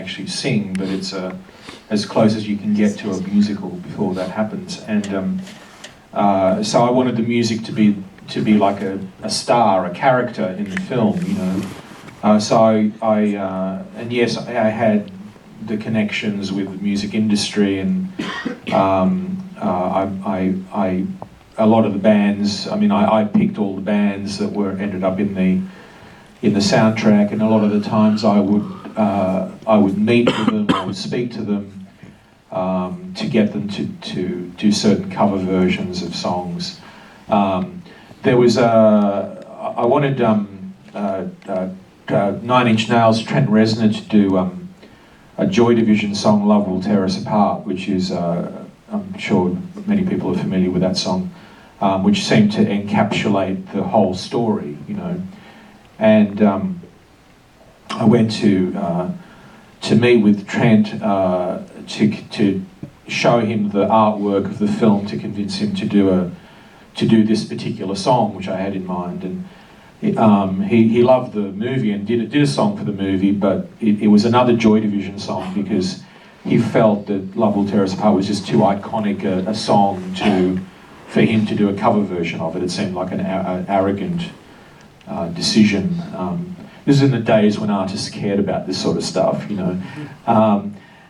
actually sing, but it's as close as you can get to a musical before that happens. And so I wanted the music to be like a star, a character in the film, you know. So and yes, I had the connections with the music industry, and a lot of the bands. I mean, I picked all the bands that ended up in the soundtrack, and a lot of the times I would meet with them, I would speak to them to get them to do certain cover versions of songs. There was I wanted 9 Inch Nails' Trent Reznor to do a Joy Division song, Love Will Tear Us Apart, which is, I'm sure many people are familiar with that song, which seemed to encapsulate the whole story, you know. And I went to meet with Trent to show him the artwork of the film, to convince him to do this particular song, which I had in mind. And he loved the movie and did a song for the movie, but it was another Joy Division song because he felt that Love Will Tear Us Apart was just too iconic a song for him to do a cover version of it. It seemed like an arrogant decision. This is in the days when artists cared about this sort of stuff, you know.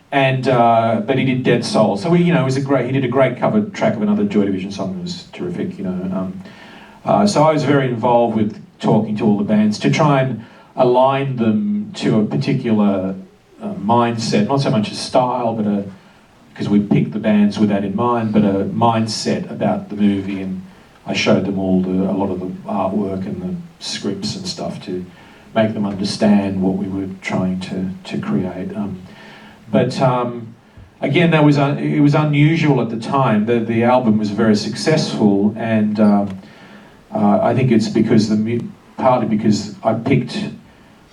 But he did Dead Soul, so he did a great cover track of another Joy Division song that was terrific, you know. So I was very involved with talking to all the bands to try and align them to a particular mindset, not so much a style, but because we picked the bands with that in mind, but a mindset about the movie, and I showed them a lot of the artwork and the scripts and stuff to make them understand what we were trying to create. But again, it was unusual at the time. The album was very successful, and I think it's partly because I picked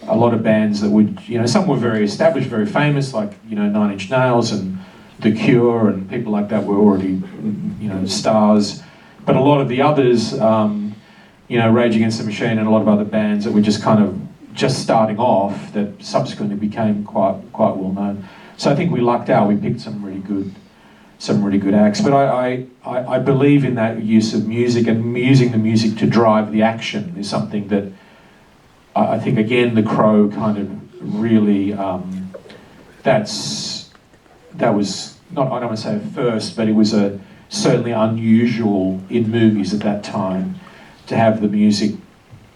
a lot of bands that would, you know, some were very established, very famous, like, you know, 9 Inch Nails and The Cure and people like that were already, you know, stars. But a lot of the others, you know, Rage Against the Machine and a lot of other bands that were just kind of just starting off, that subsequently became quite well known. So I think we lucked out. We picked some really good acts. But I believe in that use of music, and using the music to drive the action is something that I think, again, The Crow kind of really, that was not, I don't want to say first, but it was certainly unusual in movies at that time to have the music,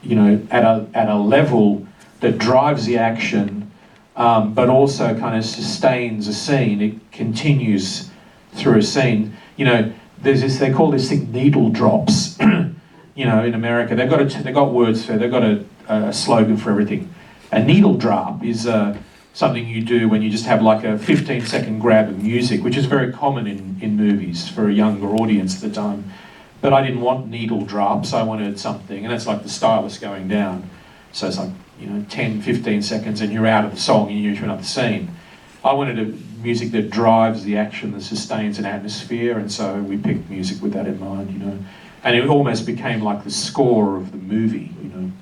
you know, at a level that drives the action, but also kind of sustains a scene. It continues through a scene. You know, there's this, they call this thing needle drops. You know, in America, they've got words for it. They've got a slogan for everything. A needle drop is something you do when you just have like a 15-second grab of music, which is very common in movies for a younger audience at the time. But I didn't want needle drops. I wanted something, and that's like the stylus going down. So it's like, you know, 10, 15 seconds and you're out of the song and you're into another scene. I wanted music that drives the action, that sustains an atmosphere, and so we picked music with that in mind, you know. And it almost became like the score of the movie, you know.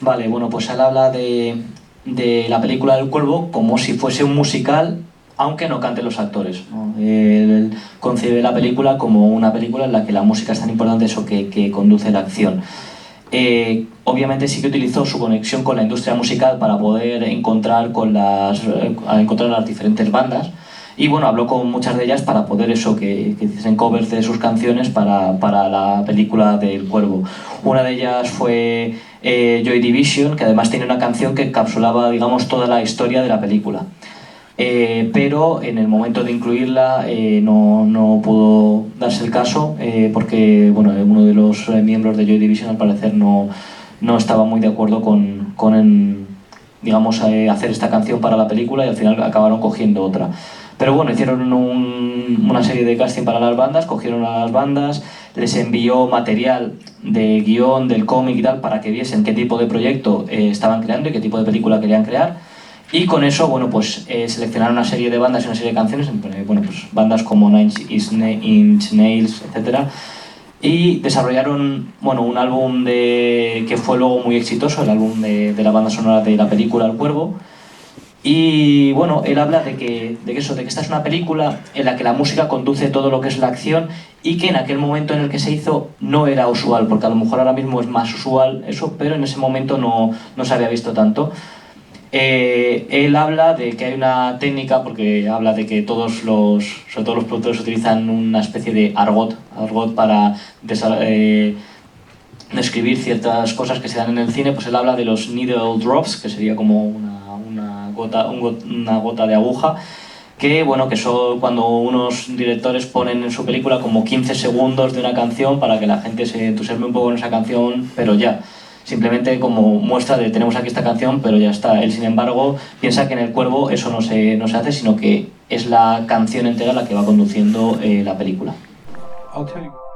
Vale, bueno, pues él habla de la película del Cuervo como si fuese un musical, aunque no canten los actores, ¿no? Él concibe la película como una película en la que la música es tan importante, eso que conduce la acción. Obviamente sí que utilizó su conexión con la industria musical para poder encontrar las diferentes bandas, y bueno, habló con muchas de ellas para poder que hiciesen covers de sus canciones para la película del Cuervo. Una de ellas fue Joy Division, que además tiene una canción que encapsulaba, digamos, toda la historia de la película. Pero en el momento de incluirla no pudo darse el caso, porque bueno, uno de los miembros de Joy Division al parecer no estaba muy de acuerdo con digamos, hacer esta canción para la película, y al final acabaron cogiendo otra. Pero bueno, hicieron una serie de casting para las bandas, cogieron a las bandas, les envió material de guión, del cómic y tal, para que viesen qué tipo de proyecto estaban creando y qué tipo de película querían crear. Y con eso, bueno, pues seleccionaron una serie de bandas y una serie de canciones, bueno, pues bandas como 9 Inch Nails, etc. y desarrollaron un álbum que fue luego muy exitoso, el álbum de la banda sonora de la película El Cuervo. Y bueno, él habla de que esta es una película en la que la música conduce todo lo que es la acción y que en aquel momento en el que se hizo no era usual, porque a lo mejor ahora mismo es más usual eso, pero en ese momento no se había visto tanto. Él habla de que hay una técnica, porque habla de que sobre todo los productores utilizan una especie de argot para describir ciertas cosas que se dan en el cine. Pues él habla de los needle drops, que sería como una gota de aguja, que son cuando unos directores ponen en su película como 15 segundos de una canción para que la gente se entusiasme un poco en esa canción, pero ya, simplemente como muestra de tenemos aquí esta canción, pero ya está. Él, sin embargo, piensa que en El Cuervo eso no se hace, sino que es la canción entera la que va conduciendo la película. I'll tell you.